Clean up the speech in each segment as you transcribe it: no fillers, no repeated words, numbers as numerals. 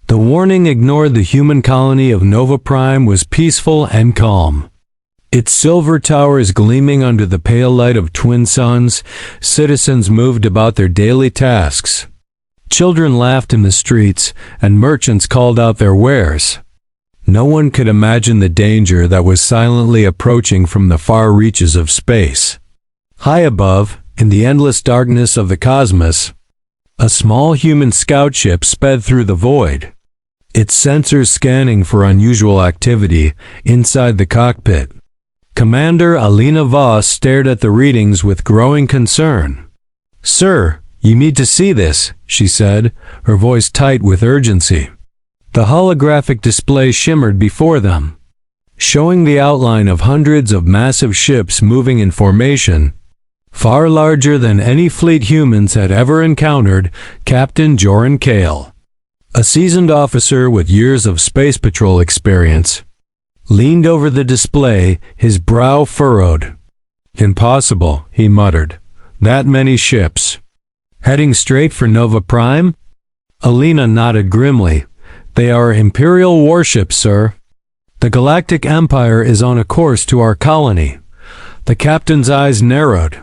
The warning ignored. The human colony of Nova Prime was peaceful and calm. Its silver towers gleaming under the pale light of twin suns, citizens moved about their daily tasks. Children laughed in the streets, and merchants called out their wares. No one could imagine the danger that was silently approaching from the far reaches of space. High above, in the endless darkness of the cosmos, a small human scout ship sped through the void, its sensors scanning for unusual activity inside the cockpit. Commander Alina Voss stared at the readings with growing concern. "Sir, you need to see this," she said, her voice tight with urgency. The holographic display shimmered before them, showing the outline of hundreds of massive ships moving in formation. Far larger than any fleet humans had ever encountered, Captain Joran Kale, a seasoned officer with years of space patrol experience, leaned over the display, his brow furrowed. "Impossible," he muttered. "That many ships. Heading straight for Nova Prime?" Alina nodded grimly. "They are Imperial warships, sir. The Galactic Empire is on a course to our colony." The captain's eyes narrowed,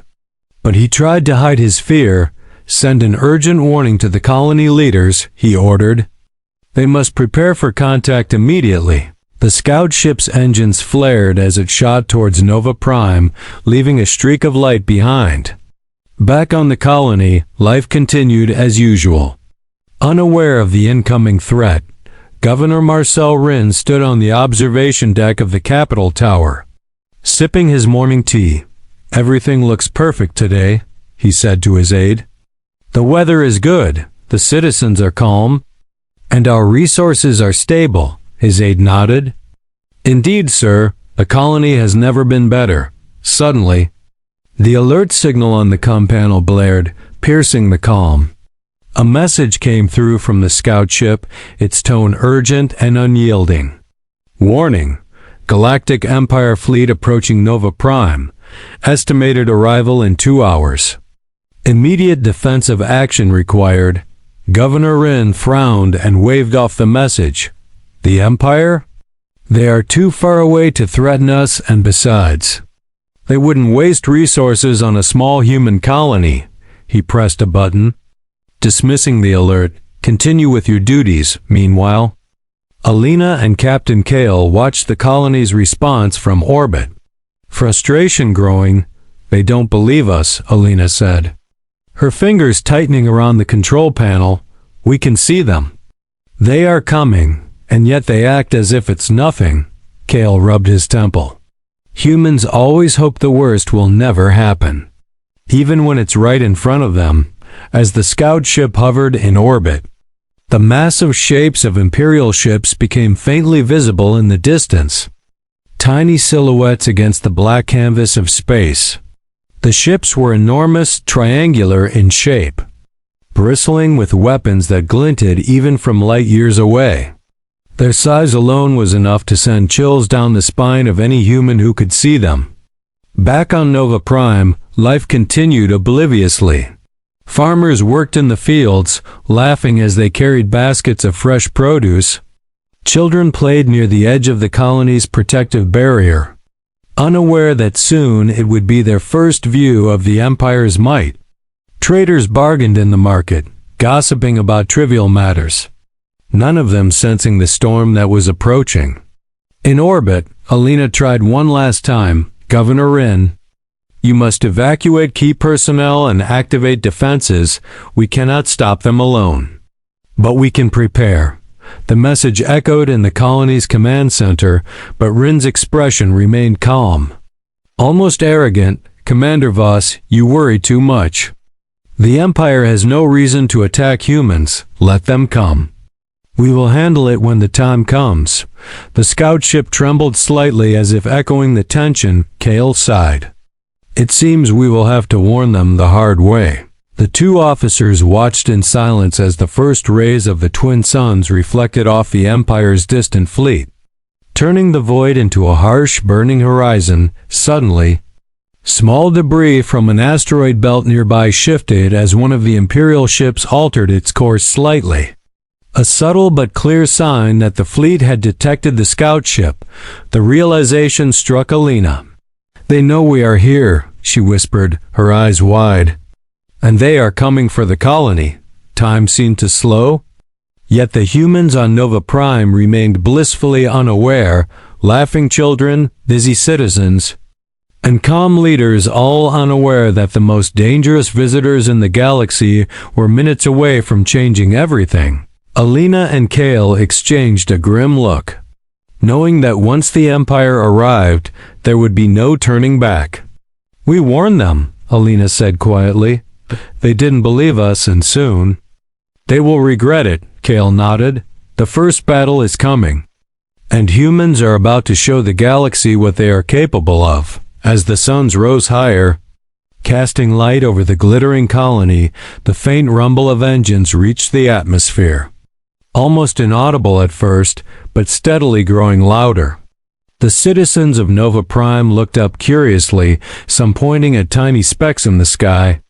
but he tried to hide his fear. "Send an urgent warning to the colony leaders," he ordered. "They must prepare for contact immediately." The scout ship's engines flared as it shot towards Nova Prime, leaving a streak of light behind. Back on the colony, life continued as usual. Unaware of the incoming threat, Governor Marcel Rhin stood on the observation deck of the Capitol Tower, sipping his morning tea. "Everything looks perfect today," he said to his aide. "The weather is good, the citizens are calm, and our resources are stable," his aide nodded. "Indeed, sir, the colony has never been better." Suddenly, the alert signal on the comm panel blared, piercing the calm. A message came through from the scout ship, its tone urgent and unyielding. "Warning! Galactic Empire fleet approaching Nova Prime. Estimated arrival in 2 hours. Immediate defensive action required." Governor Rhin frowned and waved off the message. "The Empire? They are too far away to threaten us, and besides, they wouldn't waste resources on a small human colony." He pressed a button. Dismissing the alert, "Continue with your duties, meanwhile." Alina and Captain Kale watched the colony's response from orbit. Frustration growing. "They don't believe us," Alina said, her fingers tightening around the control panel. "We can see them. They are coming, and yet they act as if it's nothing." Kale rubbed his temple. "Humans always hope the worst will never happen, even when it's right in front of them." As the scout ship hovered in orbit, the massive shapes of Imperial ships became faintly visible in the distance, tiny silhouettes against the black canvas of space. The ships were enormous, triangular in shape, bristling with weapons that glinted even from light years away. Their size alone was enough to send chills down the spine of any human who could see them. Back on Nova Prime, life continued obliviously. Farmers worked in the fields, laughing as they carried baskets of fresh produce. Children played near the edge of the colony's protective barrier, unaware that soon it would be their first view of the Empire's might. Traders bargained in the market, gossiping about trivial matters, none of them sensing the storm that was approaching. In orbit, Alina tried one last time. "Governor Rhin, you must evacuate key personnel and activate defenses. We cannot stop them alone, but we can prepare." The message echoed in the colony's command center, but Rhin's expression remained calm. Almost arrogant. "Commander Voss, you worry too much. The Empire has no reason to attack humans. Let them come. We will handle it when the time comes." The scout ship trembled slightly as if echoing the tension. Kale sighed. "It seems we will have to warn them the hard way." The two officers watched in silence as the first rays of the twin suns reflected off the Empire's distant fleet, turning the void into a harsh, burning horizon. Suddenly, small debris from an asteroid belt nearby shifted as one of the Imperial ships altered its course slightly. A subtle but clear sign that the fleet had detected the scout ship. The realization struck Alina. "They know we are here," she whispered, her eyes wide. "And they are coming for the colony." Time seemed to slow. Yet the humans on Nova Prime remained blissfully unaware, laughing children, busy citizens, and calm leaders, all unaware that the most dangerous visitors in the galaxy were minutes away from changing everything. Alina and Kale exchanged a grim look, knowing that once the Empire arrived, there would be no turning back. "We warned them," Alina said quietly. "They didn't believe us, and soon they will regret it," Kale nodded. "The first battle is coming, and humans are about to show the galaxy what they are capable of." As the suns rose higher, casting light over the glittering colony, the faint rumble of engines reached the atmosphere. Almost inaudible at first, but steadily growing louder. The citizens of Nova Prime looked up curiously, some pointing at tiny specks in the sky,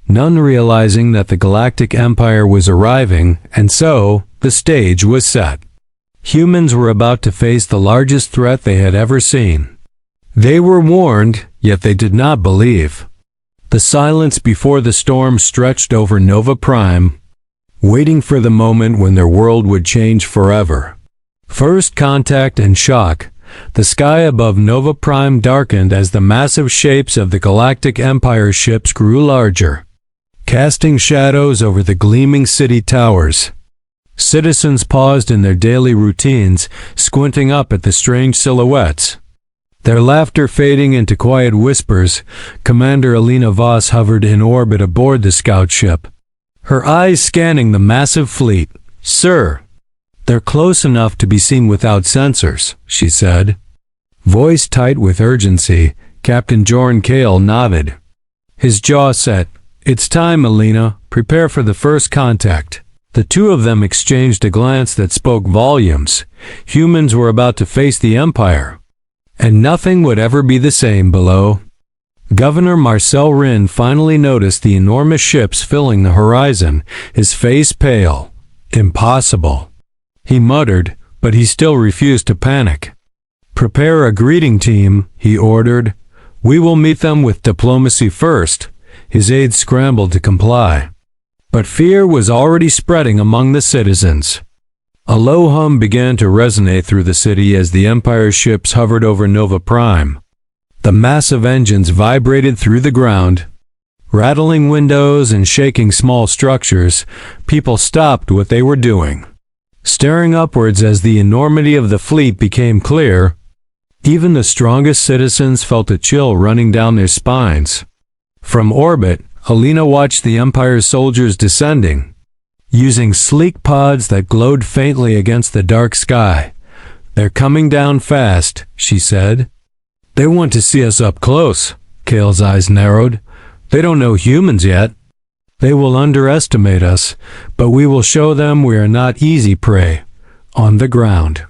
none realizing that the Galactic Empire was arriving, and so the stage was set. Humans were about to face the largest threat they had ever seen. They were warned, yet they did not believe. The silence before the storm stretched over Nova Prime, waiting for the moment when their world would change forever. First contact and shock. The sky above Nova Prime darkened as the massive shapes of the Galactic Empire ships grew larger, casting shadows over the gleaming city towers. Citizens paused in their daily routines, squinting up at the strange silhouettes. Their laughter fading into quiet whispers. Commander Alina Voss hovered in orbit aboard the scout ship, her eyes scanning the massive fleet. "Sir, they're close enough to be seen without sensors," she said. Voice tight with urgency, Captain Jorn Kale nodded, his jaw set. "It's time, Alina. Prepare for the first contact." The two of them exchanged a glance that spoke volumes. Humans were about to face the Empire, and nothing would ever be the same below. Governor Marcel Rin finally noticed the enormous ships filling the horizon, his face pale. "Impossible," he muttered, but he still refused to panic. "Prepare a greeting team," he ordered. "We will meet them with diplomacy first." His aides scrambled to comply, but fear was already spreading among the citizens. A low hum began to resonate through the city as the Empire's ships hovered over Nova Prime. The massive engines vibrated through the ground, rattling windows and shaking small structures. People stopped what they were doing, staring upwards as the enormity of the fleet became clear. Even the strongest citizens felt a chill running down their spines. From orbit, Alina watched the Empire's soldiers descending, using sleek pods that glowed faintly against the dark sky. "They're coming down fast," she said. "They want to see us up close." Kale's eyes narrowed. "They don't know humans yet. They will underestimate us, but we will show them we are not easy prey." On the ground,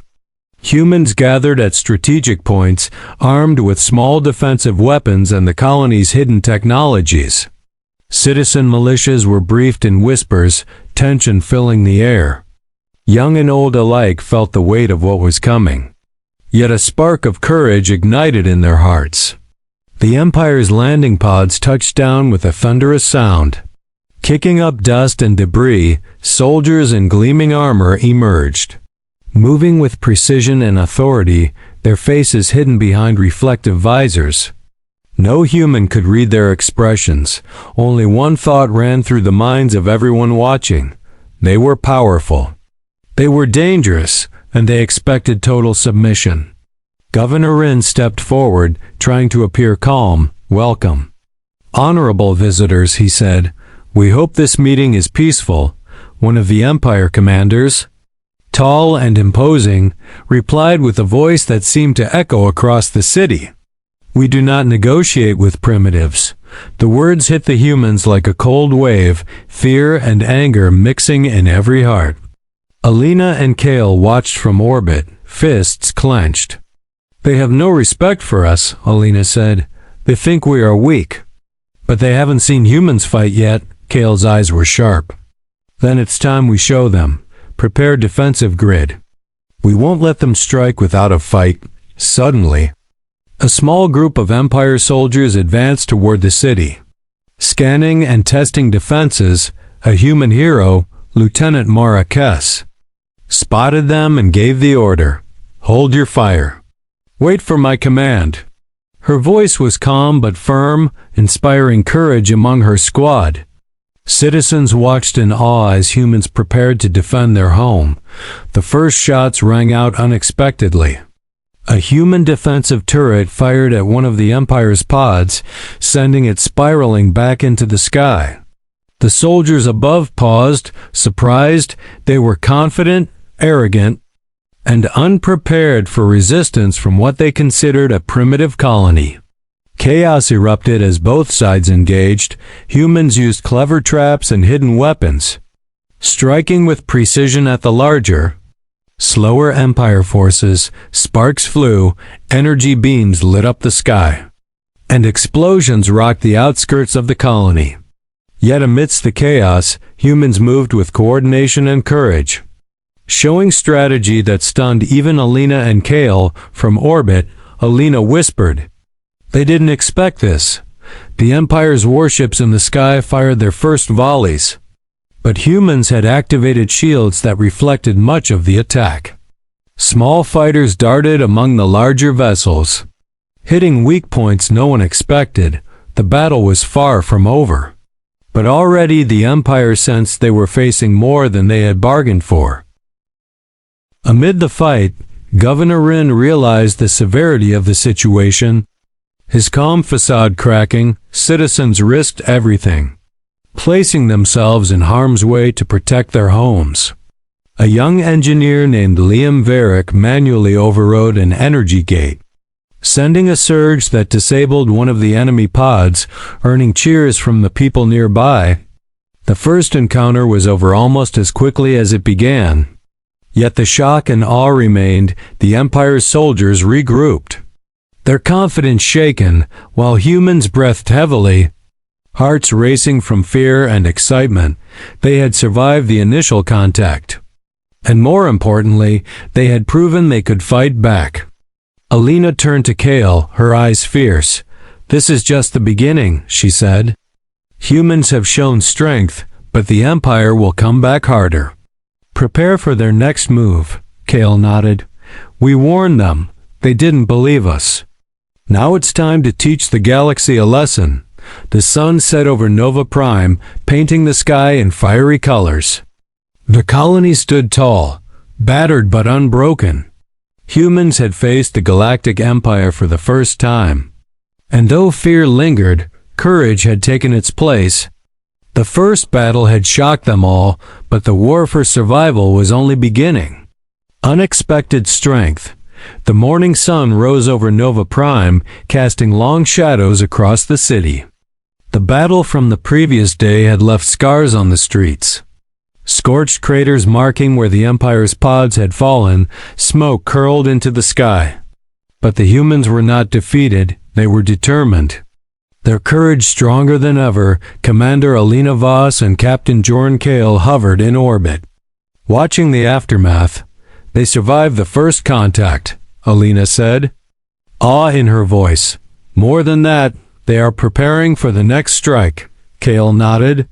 humans gathered at strategic points, armed with small defensive weapons and the colony's hidden technologies. Citizen militias were briefed in whispers, tension filling the air. Young and old alike felt the weight of what was coming. Yet a spark of courage ignited in their hearts. The Empire's landing pods touched down with a thunderous sound. Kicking up dust and debris, soldiers in gleaming armor emerged, moving with precision and authority, their faces hidden behind reflective visors. No human could read their expressions. Only one thought ran through the minds of everyone watching. They were powerful. They were dangerous, and they expected total submission. Governor Rin stepped forward, trying to appear calm. "Welcome, honorable visitors," he said. "We hope this meeting is peaceful." One of the Empire commanders, tall and imposing, replied with a voice that seemed to echo across the city. "We do not negotiate with primitives." The words hit the humans like a cold wave, fear and anger mixing in every heart. Alina and Kale watched from orbit, fists clenched. "They have no respect for us," Alina said. "They think we are weak." "But they haven't seen humans fight yet." Kale's eyes were sharp. "Then it's time we show them. prepare defensive grid. We won't let them strike without a fight." Suddenly, a small group of Empire soldiers advanced toward the city. Scanning and testing defenses, a human hero, Lieutenant Marquez, spotted them and gave the order, "Hold your fire. Wait for my command." Her voice was calm but firm, inspiring courage among her squad. Citizens watched in awe as humans prepared to defend their home. The first shots rang out unexpectedly. A human defensive turret fired at one of the Empire's pods, sending it spiraling back into the sky. The soldiers above paused, surprised. They were confident, arrogant, and unprepared for resistance from what they considered a primitive colony. Chaos erupted as both sides engaged. Humans used clever traps and hidden weapons, striking with precision at the larger, slower Empire forces. Sparks flew, energy beams lit up the sky, and explosions rocked the outskirts of the colony. Yet amidst the chaos, humans moved with coordination and courage, showing strategy that stunned even Alina and Kale. From orbit, Alina whispered, "They didn't expect this." The Empire's warships in the sky fired their first volleys, but humans had activated shields that reflected much of the attack. Small fighters darted among the larger vessels, hitting weak points no one expected. The battle was far from over, but already the Empire sensed they were facing more than they had bargained for. Amid the fight, Governor Rin realized the severity of the situation. His calm facade cracking, citizens risked everything, placing themselves in harm's way to protect their homes. A young engineer named Liam Varick manually overrode an energy gate, sending a surge that disabled one of the enemy pods, earning cheers from the people nearby. The first encounter was over almost as quickly as it began. Yet the shock and awe remained. The Empire's soldiers regrouped, their confidence shaken, while humans breathed heavily, hearts racing from fear and excitement. They had survived the initial contact, and more importantly, they had proven they could fight back. Alina turned to Kale, her eyes fierce. "This is just the beginning," she said. "Humans have shown strength, but the Empire will come back harder. Prepare for their next move." Kale nodded. "We warned them. They didn't believe us. Now it's time to teach the galaxy a lesson." The sun set over Nova Prime, painting the sky in fiery colors. The colony stood tall, battered but unbroken. Humans had faced the Galactic Empire for the first time, and though fear lingered, courage had taken its place. The first battle had shocked them all, but the war for survival was only beginning. Unexpected strength. The morning sun rose over Nova Prime, casting long shadows across the city. The battle from the previous day had left scars on the streets, scorched craters marking where the Empire's pods had fallen. Smoke curled into the sky. But the humans were not defeated. They were determined, their courage stronger than ever. Commander Alina Voss and Captain Jorn Kale hovered in orbit, watching the aftermath. "They survived the first contact," Alina said, awe in her voice. "More than that, they are preparing for the next strike." Kale nodded.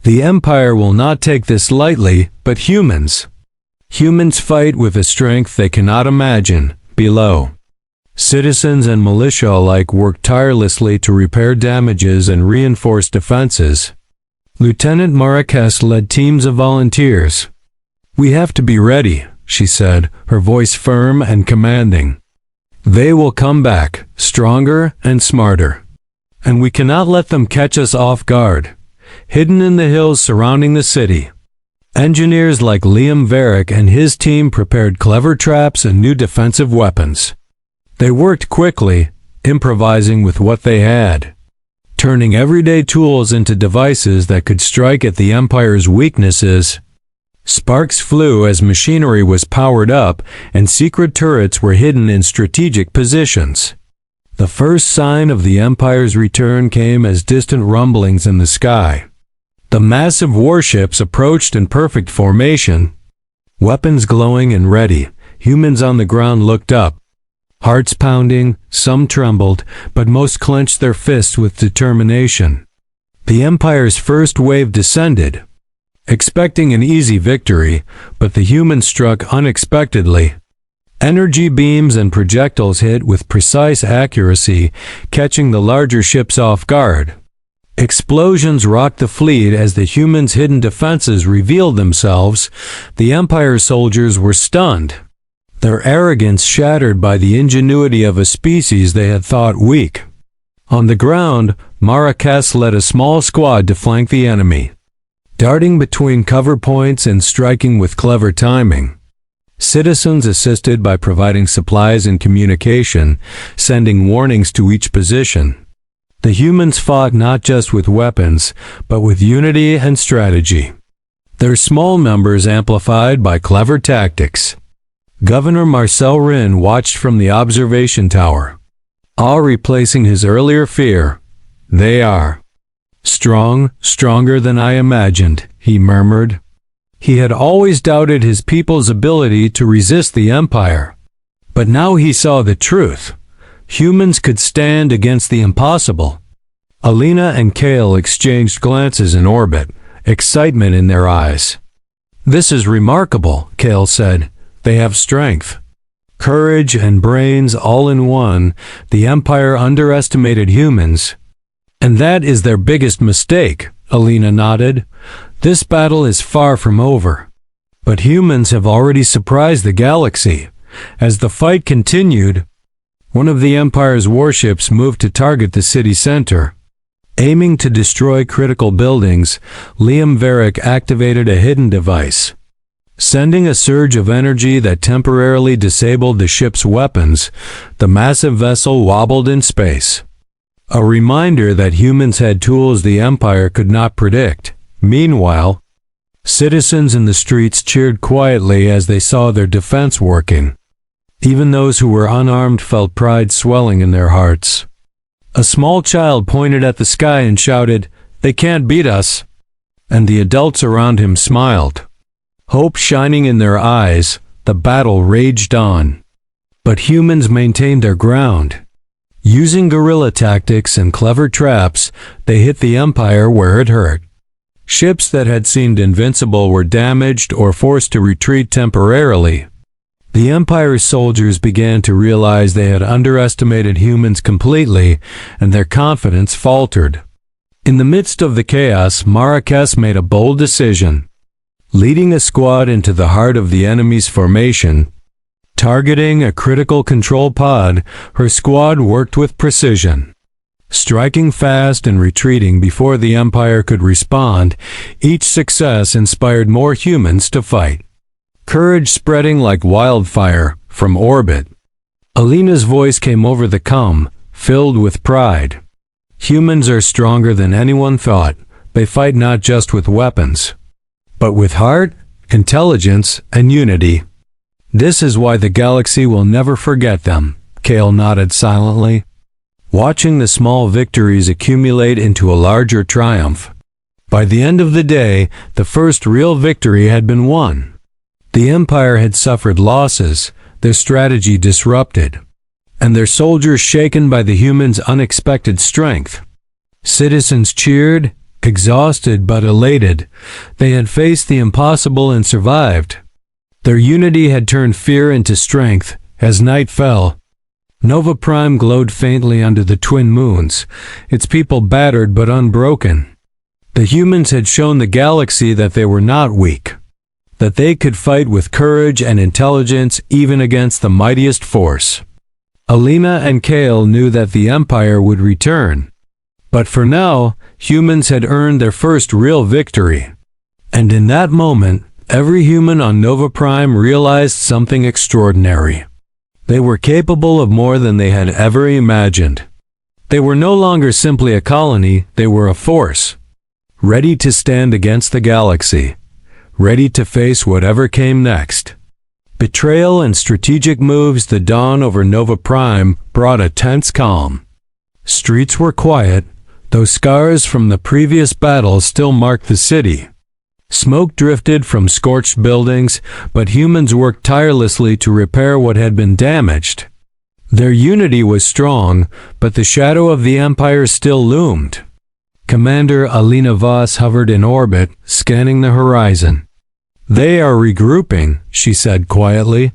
"The Empire will not take this lightly, but humans fight with a strength they cannot imagine." Below, citizens and militia alike worked tirelessly to repair damages and reinforce defenses. Lieutenant Marquez led teams of volunteers. "We have to be ready," she said, her voice firm and commanding. "They will come back, stronger and smarter, and we cannot let them catch us off guard." Hidden in the hills surrounding the city, engineers like Liam Varick and his team prepared clever traps and new defensive weapons. They worked quickly, improvising with what they had, turning everyday tools into devices that could strike at the Empire's weaknesses. Sparks flew as machinery was powered up, and secret turrets were hidden in strategic positions. The first sign of the Empire's return came as distant rumblings in the sky. The massive warships approached in perfect formation, Weapons glowing and ready, humans on the ground looked up. Hearts pounding, some trembled, but most clenched their fists with determination. The Empire's first wave descended, expecting an easy victory, but the humans struck unexpectedly. Energy beams and projectiles hit with precise accuracy, catching the larger ships off guard. Explosions rocked the fleet as the humans' hidden defenses revealed themselves. The Empire's soldiers were stunned, their arrogance shattered by the ingenuity of a species they had thought weak. On the ground, Marrakesh led a small squad to flank the enemy, darting between cover points and striking with clever timing. Citizens assisted by providing supplies and communication, sending warnings to each position. The humans fought not just with weapons, but with unity and strategy. Their small numbers amplified by clever tactics. Governor Marcel Rin watched from the observation tower, awe replacing his earlier fear. "They are stronger than I imagined," he murmured. He had always doubted his people's ability to resist the Empire. But now he saw the truth. Humans could stand against the impossible. Alina and Kale exchanged glances in orbit, excitement in their eyes. "This is remarkable," Kale said. "They have strength, courage, and brains all in one." The Empire underestimated humans. "And that is their biggest mistake," Alina nodded. "This battle is far from over. But humans have already surprised the galaxy." As the fight continued, one of the Empire's warships moved to target the city center. Aiming to destroy critical buildings, Liam Varric activated a hidden device, sending a surge of energy that temporarily disabled the ship's weapons. The massive vessel wobbled in space, a reminder that humans had tools the Empire could not predict. Meanwhile, citizens in the streets cheered quietly as they saw their defense working. Even those who were unarmed felt pride swelling in their hearts. A small child pointed at the sky and shouted, "They can't beat us!" And the adults around him smiled, hope shining in their eyes. The battle raged on. But humans maintained their ground. Using guerrilla tactics and clever traps, they hit the Empire where it hurt. Ships that had seemed invincible were damaged or forced to retreat temporarily. The Empire's soldiers began to realize they had underestimated humans completely, and their confidence faltered. In the midst of the chaos, Marrakesh made a bold decision. Leading a squad into the heart of the enemy's formation, targeting a critical control pod, her squad worked with precision. Striking fast and retreating before the Empire could respond, each success inspired more humans to fight. Courage spreading like wildfire from orbit. Alina's voice came over the comm, filled with pride. Humans are stronger than anyone thought. They fight not just with weapons, but with heart, intelligence, and unity. This is why the galaxy will never forget them. Kale nodded silently, watching the small victories accumulate into a larger triumph. By the end of the day, the first real victory had been won. The Empire had suffered losses, their strategy disrupted, and their soldiers shaken by the humans' unexpected strength. Citizens cheered, exhausted but elated. They had faced the impossible and survived. Their unity had turned fear into strength. As night fell, Nova Prime glowed faintly under the twin moons, its people battered but unbroken. The humans had shown the galaxy that they were not weak, that they could fight with courage and intelligence even against the mightiest force. Alina and Kale knew that the Empire would return. But for now, humans had earned their first real victory. And in that moment, every human on Nova Prime realized something extraordinary. They were capable of more than they had ever imagined. They were no longer simply a colony, they were a force, ready to stand against the galaxy, ready to face whatever came next. Betrayal and strategic moves. The dawn over Nova Prime brought a tense calm. Streets were quiet, though scars from the previous battle still marked the city. Smoke drifted from scorched buildings, but humans worked tirelessly to repair what had been damaged. Their unity was strong, but the shadow of the Empire still loomed. Commander Alina Voss hovered in orbit, scanning the horizon. "They are regrouping," she said quietly.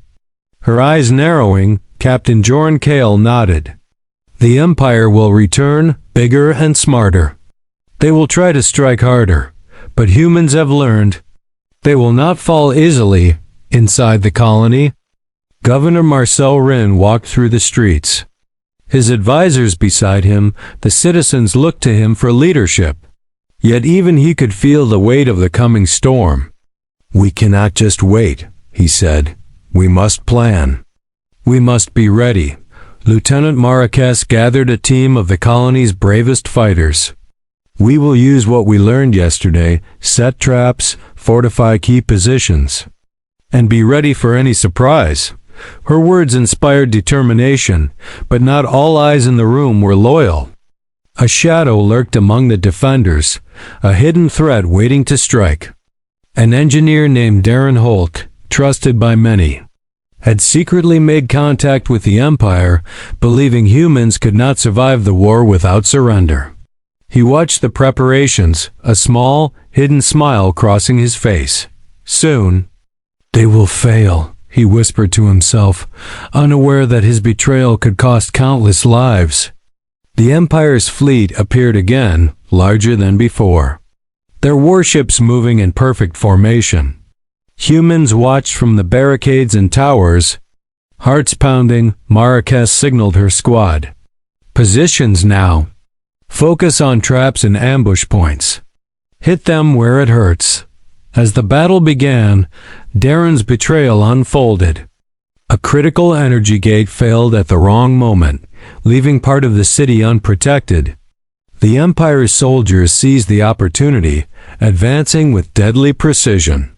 Her eyes narrowing, Captain Joran Kale nodded. "The Empire will return, bigger and smarter. They will try to strike harder, but humans have learned. They will not fall easily." Inside the colony, Governor Marcel Rin walked through the streets. His advisors beside him, the citizens looked to him for leadership. Yet even he could feel the weight of the coming storm. "We cannot just wait," he said. "We must plan. We must be ready." Lieutenant Marrakesh gathered a team of the colony's bravest fighters. "We will use what we learned yesterday, set traps, fortify key positions, and be ready for any surprise." Her words inspired determination, but not all eyes in the room were loyal. A shadow lurked among the defenders, a hidden threat waiting to strike. An engineer named Darren Holt, trusted by many, had secretly made contact with the Empire, believing humans could not survive the war without surrender. He watched the preparations, a small, hidden smile crossing his face. Soon, "They will fail," he whispered to himself, unaware that his betrayal could cost countless lives. The Empire's fleet appeared again, larger than before. Their warships moving in perfect formation. Humans watched from the barricades and towers. Hearts pounding, Marrakesh signaled her squad. "Positions now. Focus on traps and ambush points. Hit them where it hurts." As the battle began, Darren's betrayal unfolded. A critical energy gate failed at the wrong moment, leaving part of the city unprotected. The Empire's soldiers seized the opportunity, advancing with deadly precision.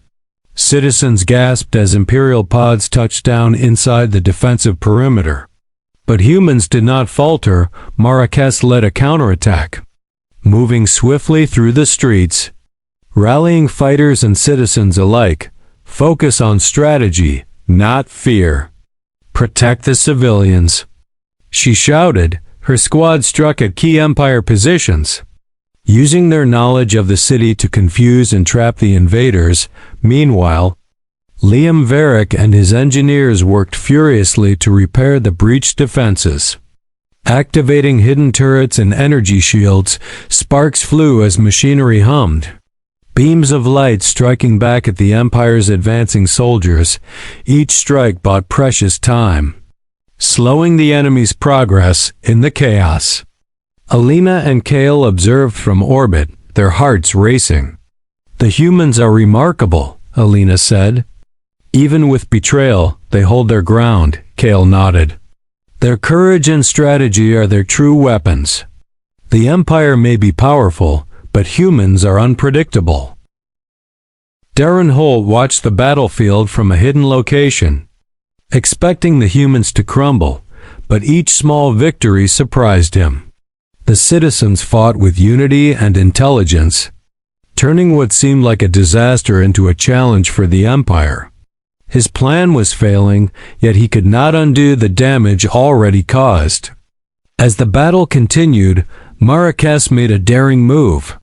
Citizens gasped as Imperial pods touched down inside the defensive perimeter. But humans did not falter. Marrakesh led a counterattack. Moving swiftly through the streets, rallying fighters and citizens alike, focus on strategy, not fear. "Protect the civilians," she shouted. Her squad struck at key Empire positions, using their knowledge of the city to confuse and trap the invaders. Meanwhile, Liam Varick and his engineers worked furiously to repair the breached defenses. Activating hidden turrets and energy shields, sparks flew as machinery hummed. Beams of light striking back at the Empire's advancing soldiers, each strike bought precious time, slowing the enemy's progress in the chaos. Alina and Kale observed from orbit, their hearts racing. "The humans are remarkable," Alina said. "Even with betrayal, they hold their ground," Kale nodded. "Their courage and strategy are their true weapons. The Empire may be powerful, but humans are unpredictable." Darren Holt watched the battlefield from a hidden location, expecting the humans to crumble, but each small victory surprised him. The citizens fought with unity and intelligence, turning what seemed like a disaster into a challenge for the Empire. His plan was failing, yet he could not undo the damage already caused. As the battle continued, Marrakesh made a daring move,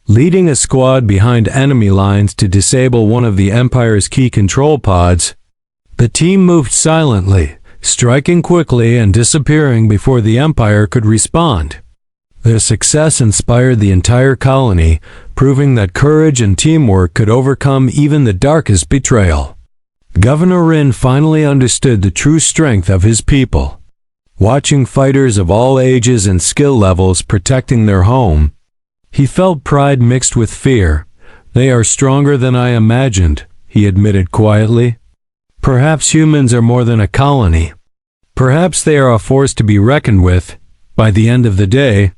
leading a squad behind enemy lines to disable one of the Empire's key control pods. The team moved silently, striking quickly and disappearing before the Empire could respond. Their success inspired the entire colony, proving that courage and teamwork could overcome even the darkest betrayal. Governor Rin finally understood the true strength of his people. Watching fighters of all ages and skill levels protecting their home, he felt pride mixed with fear. "They are stronger than I imagined," he admitted quietly. "Perhaps humans are more than a colony. Perhaps they are a force to be reckoned with." By the end of the day,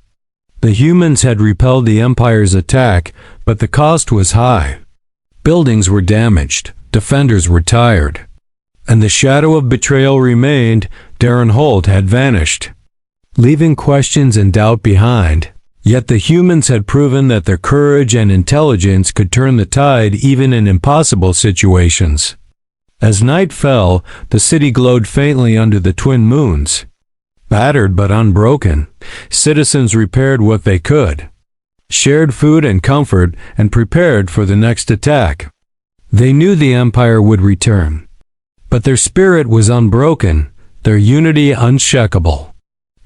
the humans had repelled the Empire's attack, but the cost was high. Buildings were damaged, defenders were tired, and the shadow of betrayal remained. Darren Holt had vanished, leaving questions and doubt behind. Yet the humans had proven that their courage and intelligence could turn the tide even in impossible situations. As night fell, the city glowed faintly under the twin moons. Battered but unbroken, citizens repaired what they could, shared food and comfort, and prepared for the next attack. They knew the Empire would return, but their spirit was unbroken, their unity unshakable.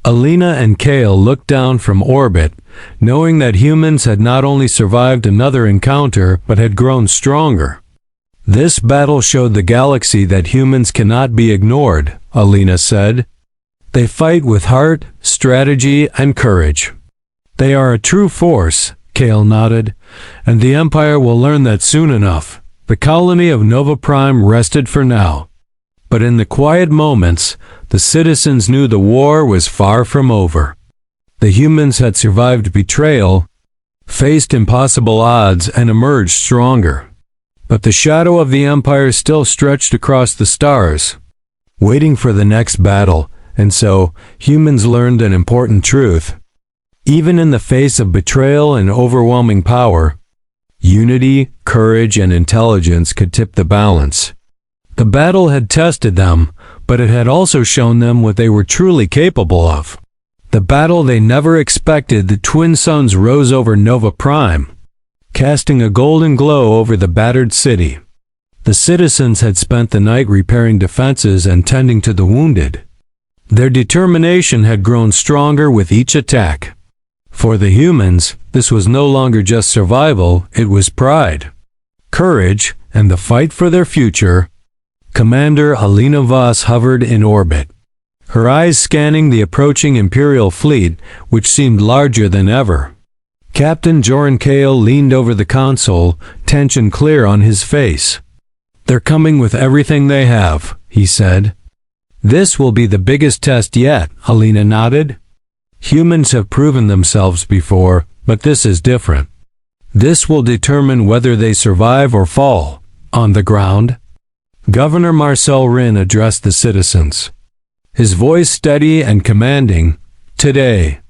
Alina and Kale looked down from orbit, knowing that humans had not only survived another encounter but had grown stronger. This battle showed the galaxy that humans cannot be ignored, Alina said. They fight with heart, strategy, and courage. They are a true force, Kale nodded, and the Empire will learn that soon enough. The colony of Nova Prime rested for now. But in the quiet moments, the citizens knew the war was far from over. The humans had survived betrayal, faced impossible odds, and emerged stronger. But the shadow of the Empire still stretched across the stars, waiting for the next battle, and so humans learned an important truth. Even in the face of betrayal and overwhelming power, unity, courage, and intelligence could tip the balance. The battle had tested them, but it had also shown them what they were truly capable of. The battle they never expected, the twin suns rose over Nova Prime, casting a golden glow over the battered city. The citizens had spent the night repairing defenses and tending to the wounded. Their determination had grown stronger with each attack. For the humans, this was no longer just survival, it was pride, courage, and the fight for their future. Commander Alina Voss hovered in orbit, her eyes scanning the approaching Imperial fleet, which seemed larger than ever. Captain Joran Kale leaned over the console, tension clear on his face. "They're coming with everything they have," he said. "This will be the biggest test yet," Alina nodded. "Humans have proven themselves before, but this is different. This will determine whether they survive or fall." On the ground, Governor Marcel Rin addressed the citizens, his voice steady and commanding. "Today,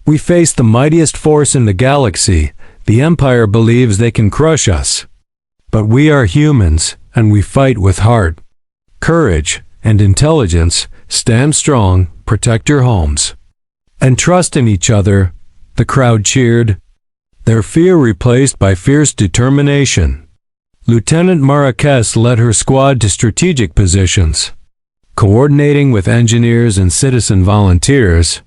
we face the mightiest force in the galaxy. The Empire believes they can crush us. But we are humans, and we fight with heart, courage, and intelligence. Stand strong, protect your homes, and trust in each other." The crowd cheered, their fear replaced by fierce determination. Lieutenant Marquez led her squad to strategic positions, coordinating with engineers and citizen volunteers.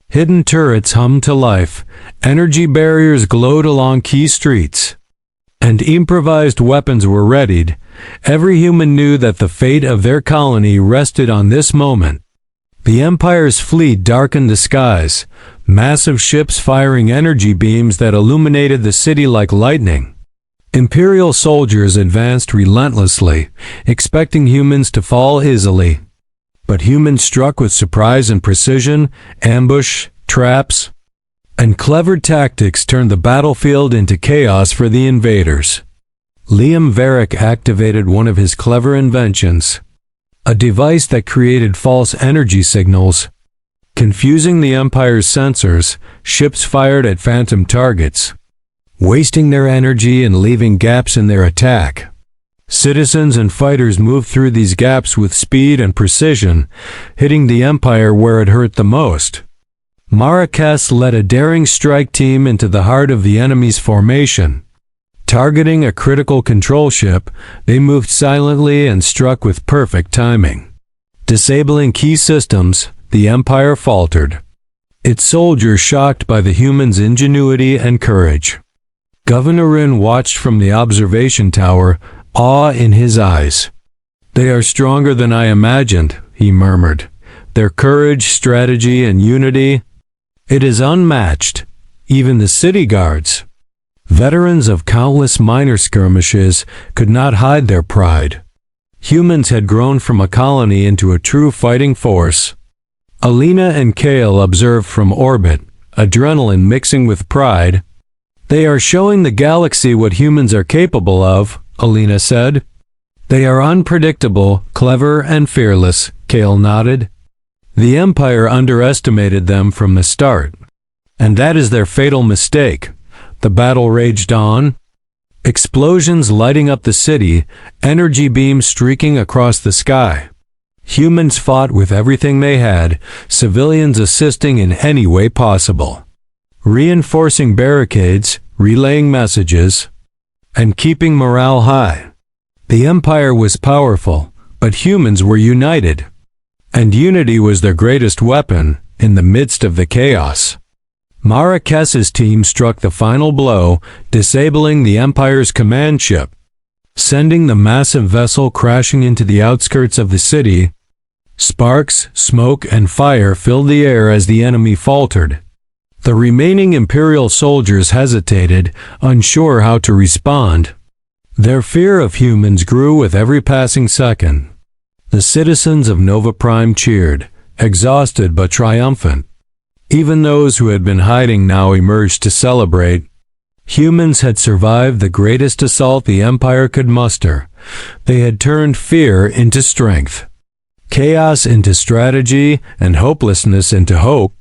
Hidden turrets hummed to life, energy barriers glowed along key streets, and improvised weapons were readied. Every human knew that the fate of their colony rested on this moment. The Empire's fleet darkened the skies, massive ships firing energy beams that illuminated the city like lightning. Imperial soldiers advanced relentlessly, expecting humans to fall easily. But humans struck with surprise and precision. Ambush, traps, and clever tactics turned the battlefield into chaos for the invaders. Liam Varric activated one of his clever inventions, a device that created false energy signals. Confusing the Empire's sensors, ships fired at phantom targets, wasting their energy and leaving gaps in their attack. Citizens and fighters moved through these gaps with speed and precision, hitting the Empire where it hurt the most. Marquez led a daring strike team into the heart of the enemy's formation. Targeting a critical control ship, they moved silently and struck with perfect timing. Disabling key systems, the Empire faltered, its soldiers shocked by the humans' ingenuity and courage. Governor Rin watched from the observation tower, awe in his eyes. "They are stronger than I imagined," he murmured. "Their courage, strategy, and unity, it is unmatched." Even the city guards, veterans of countless minor skirmishes, could not hide their pride. Humans had grown from a colony into a true fighting force. Alina and Kale observed from orbit, adrenaline mixing with pride. "They are showing the galaxy what humans are capable of," Alina said. "They are unpredictable, clever, and fearless," Kale nodded. "The Empire underestimated them from the start, And that is their fatal mistake. The battle raged on. Explosions lighting up the city, energy beams streaking across the sky. Humans fought with everything they had, civilians assisting in any way possible. Reinforcing barricades, relaying messages, and keeping morale high. The Empire was powerful, but humans were united. And unity was their greatest weapon in the midst of the chaos. Marraquez's team struck the final blow, disabling the Empire's command ship, sending the massive vessel crashing into the outskirts of the city. Sparks, smoke, and fire filled the air as the enemy faltered. The remaining Imperial soldiers hesitated, unsure how to respond. Their fear of humans grew with every passing second. The citizens of Nova Prime cheered, exhausted but triumphant. Even those who had been hiding now emerged to celebrate. Humans had survived the greatest assault the Empire could muster. They had turned fear into strength, chaos into strategy, and hopelessness into hope.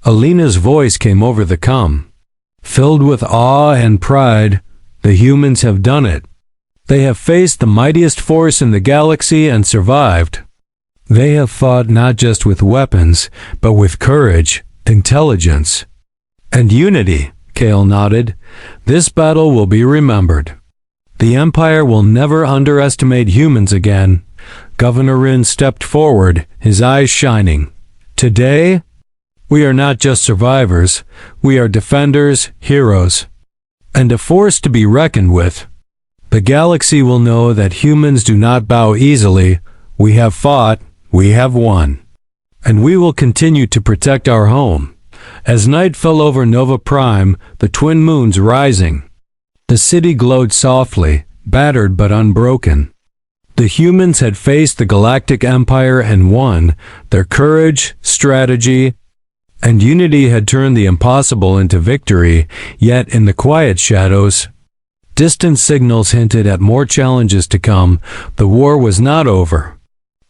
Alina's voice came over the comm. Filled with awe and pride, the humans have done it. They have faced the mightiest force in the galaxy and survived. They have fought not just with weapons, but with courage, intelligence, and unity. Kale nodded. This battle will be remembered. The Empire will never underestimate humans again. Governor Rin stepped forward, his eyes shining. Today, we are not just survivors, we are defenders, heroes, and a force to be reckoned with. The galaxy will know that humans do not bow easily. We have fought, we have won. And we will continue to protect our home. As night fell over Nova Prime, the twin moons rising, the city glowed softly, battered but unbroken. The humans had faced the Galactic Empire and won. Their courage, strategy, and unity had turned the impossible into victory, yet in the quiet shadows, distant signals hinted at more challenges to come. The war was not over.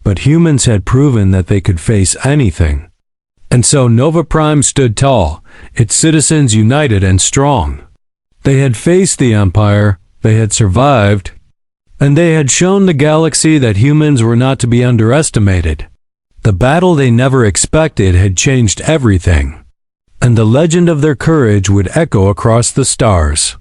But humans had proven that they could face anything. And so Nova Prime stood tall, its citizens united and strong. They had faced the Empire, they had survived, and they had shown the galaxy that humans were not to be underestimated. The battle they never expected had changed everything, and the legend of their courage would echo across the stars.